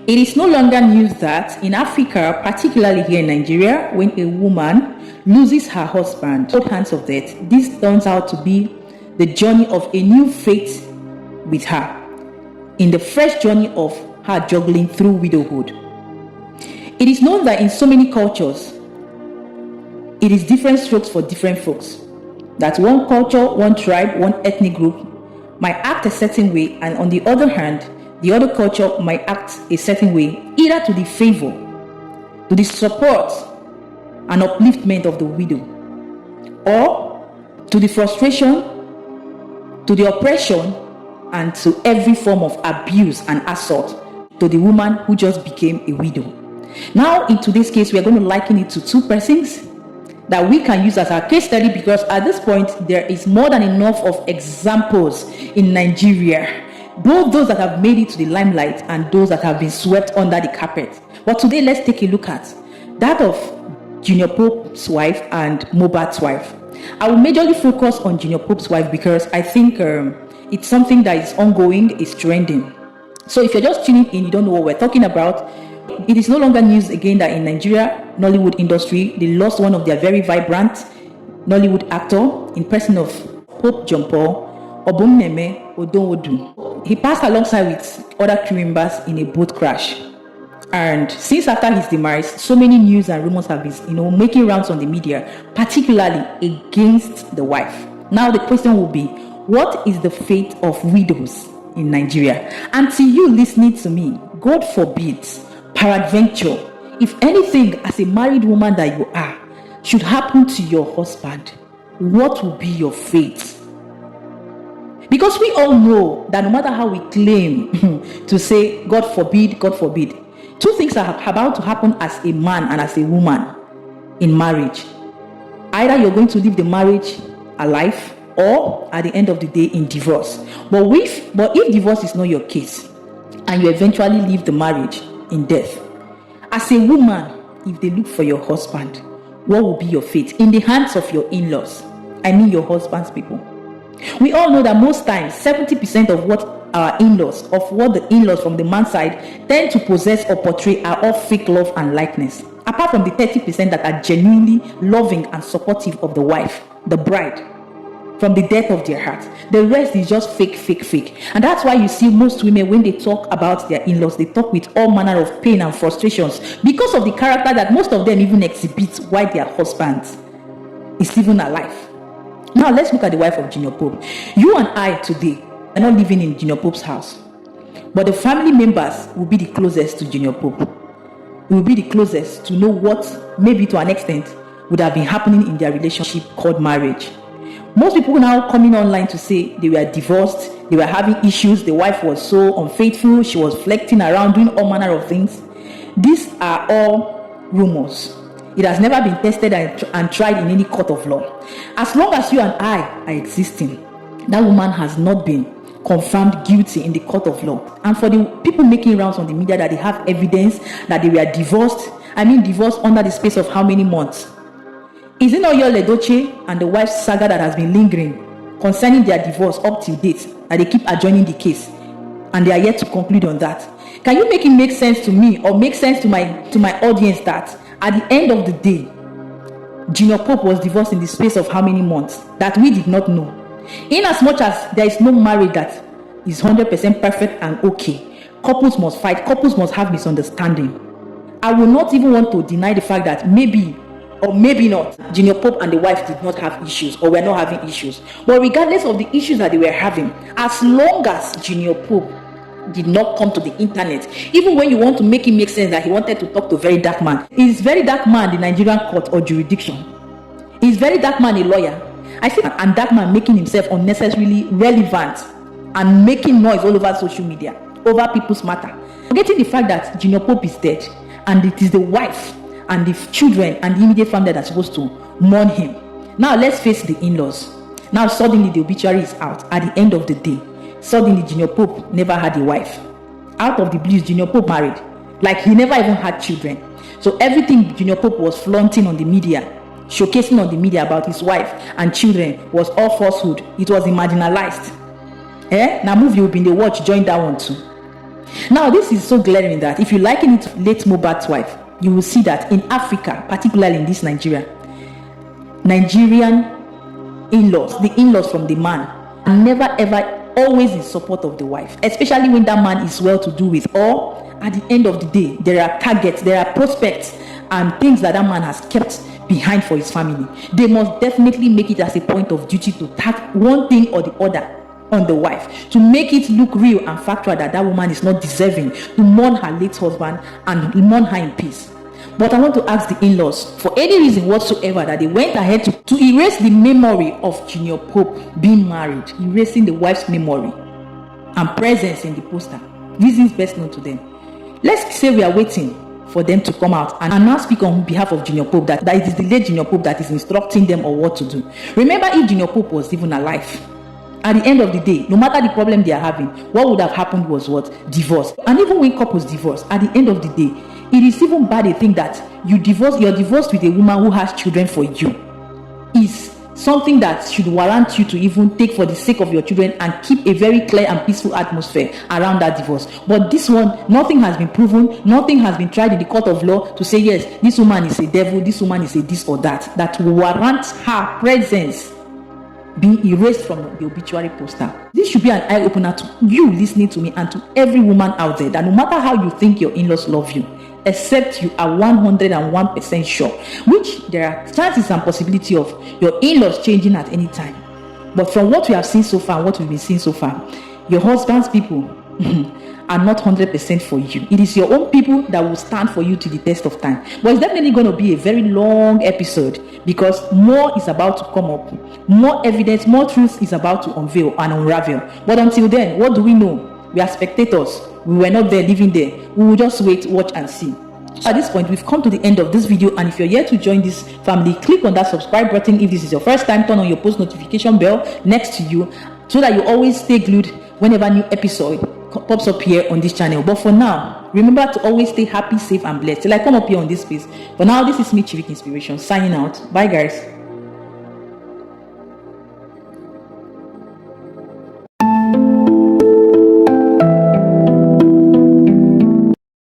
It is no longer news that in Africa, particularly here in Nigeria, when a woman loses her husband, both hands of death, this turns out to be the journey of a new fate with her, in the fresh journey of her juggling through widowhood. It is known that in so many cultures, it is different strokes for different folks. That one culture, one tribe, one ethnic group might act a certain way, and on the other hand, the other culture might act a certain way, either to the favor, to the support and upliftment of the widow, or to the frustration, to the oppression, and to every form of abuse and assault to the woman who just became a widow. Now, in today's case, we are going to liken it to two persons that we can use as our case study, because at this point, there is more than enough of examples in Nigeria, both those that have made it to the limelight and those that have been swept under the carpet. But today, let's take a look at that of Jnrpope'S wife and Mohbad's wife. I will majorly focus on Jnrpope'S wife because I think it's something that is ongoing, is trending. So if you're just tuning in, you don't know what we're talking about, it is no longer news again that in Nigeria, Nollywood industry, they lost one of their very vibrant Nollywood actor in person of Pope John Paul Obumneme Odonwodu. He passed alongside with other crew members in a boat crash. And since after his demise, so many news and rumors have been, making rounds on the media, particularly against the wife. Now the question will be, what is the fate of widows in Nigeria? And to you listening to me, God forbid, peradventure, if anything as a married woman that you are should happen to your husband, what will be your fate? Because we all know that no matter how we claim to say God forbid, two things are about to happen as a man and as a woman in marriage. Either you're going to leave the marriage alive, or at the end of the day in divorce. But if divorce is not your case, and you eventually leave the marriage in death, as a woman, if they look for your husband, what will be your fate? In the hands of your in-laws, I mean your husband's people. We all know that most times 70% of what the in-laws from the man's side tend to possess or portray are all fake love and likeness, apart from the 30% that are genuinely loving and supportive of the wife, the bride, from the depth of their heart. The rest is just fake. And that's why you see most women, when they talk about their in-laws, they talk with all manner of pain and frustrations because of the character that most of them even exhibit while their husband is even alive. Now let's look at the wife of Jnrpope. You and I today are not living in Jnrpope's house, but the family members will be the closest to Jnrpope. Will be the closest to know what, maybe to an extent, would have been happening in their relationship called marriage. Most people now coming online to say they were divorced, they were having issues, the wife was so unfaithful, she was flirting around, doing all manner of things. These are all rumors. It has never been tested and tried in any court of law. As long as you and I are existing, that woman has not been confirmed guilty in the court of law. And for the people making rounds on the media that they have evidence that they were divorced under the space of how many months? Is it not your Ledoche and the wife's saga that has been lingering concerning their divorce up till date, that they keep adjourning the case and they are yet to conclude on that? Can you make it make sense to me or make sense to my audience that at the end of the day, Jnrpope was divorced in the space of how many months that we did not know? In as much as there is no marriage that is 100% perfect and okay, couples must fight, couples must have misunderstanding. I will not even want to deny the fact that maybe or maybe not, Jnrpope and the wife did not have issues or were not having issues. But regardless of the issues that they were having, as long as Jnrpope did not come to the internet, even when you want to make it make sense that he wanted to talk to a very dark man, is very dark man the Nigerian court or jurisdiction? Is very dark man a lawyer? I see and dark man making himself unnecessarily relevant and making noise all over social media over people's matter, forgetting the fact that Jnrpope is dead and it is the wife and the children and the immediate family that are supposed to mourn him. Now let's face the in-laws. Now suddenly the obituary is out. At the end of the day, suddenly Jnrpope never had a wife. Out of the blues, Jnrpope married. Like he never even had children. So everything Jnrpope was flaunting on the media, showcasing on the media about his wife and children was all falsehood. It was marginalized. Now movie you've been the watch, join that one too. Now, this is so glaring that if you liken it to late Mohbad's wife, you will see that in Africa, particularly in this Nigerian in-laws, the in-laws from the man, are never ever always in support of the wife, especially when that man is well to do with, or at the end of the day, there are targets, there are prospects and things that man has kept behind for his family. They must definitely make it as a point of duty to tack one thing or the other on the wife, to make it look real and factual that woman is not deserving to mourn her late husband and mourn her in peace. But I want to ask the in-laws, for any reason whatsoever, that they went ahead to erase the memory of Junior Pope being married, erasing the wife's memory and presence in the poster, reasons best known to them. Let's say we are waiting for them to come out and now speak on behalf of Junior Pope that it is the late Junior Pope that is instructing them or what to do. Remember, if Junior Pope was even alive, at the end of the day, no matter the problem they are having, what would have happened was what? Divorce. And even when couples divorce, at the end of the day, it is even bad a thing that you're divorced with a woman who has children for you. Is something that should warrant you to even take for the sake of your children and keep a very clear and peaceful atmosphere around that divorce. But this one, nothing has been proven, nothing has been tried in the court of law to say, yes, this woman is a devil, this woman is a this or that warrants her presence being erased from the obituary poster. This should be an eye-opener to you listening to me and to every woman out there, that no matter how you think your in-laws love you, except you are 101% sure, which there are chances and possibility of your in-laws changing at any time. But from what we have seen so far, what we've been seeing so far, your husband's people are not 100% for you. It is your own people that will stand for you to the test of time. But it's definitely going to be a very long episode, because more is about to come up. More evidence, more truth is about to unveil and unravel. But until then, what do we know? We are spectators. We were not there, living there. We will just wait, watch and see. At this point, we've come to the end of this video, and if you're yet to join this family, click on that subscribe button. If this is your first time, turn on your post notification bell next to you so that you always stay glued whenever new episode pops up here on this channel. But for now, remember to always stay happy, safe and blessed till I come up here on this space. For now, this is me, Chivicinspirations, signing out. Bye guys.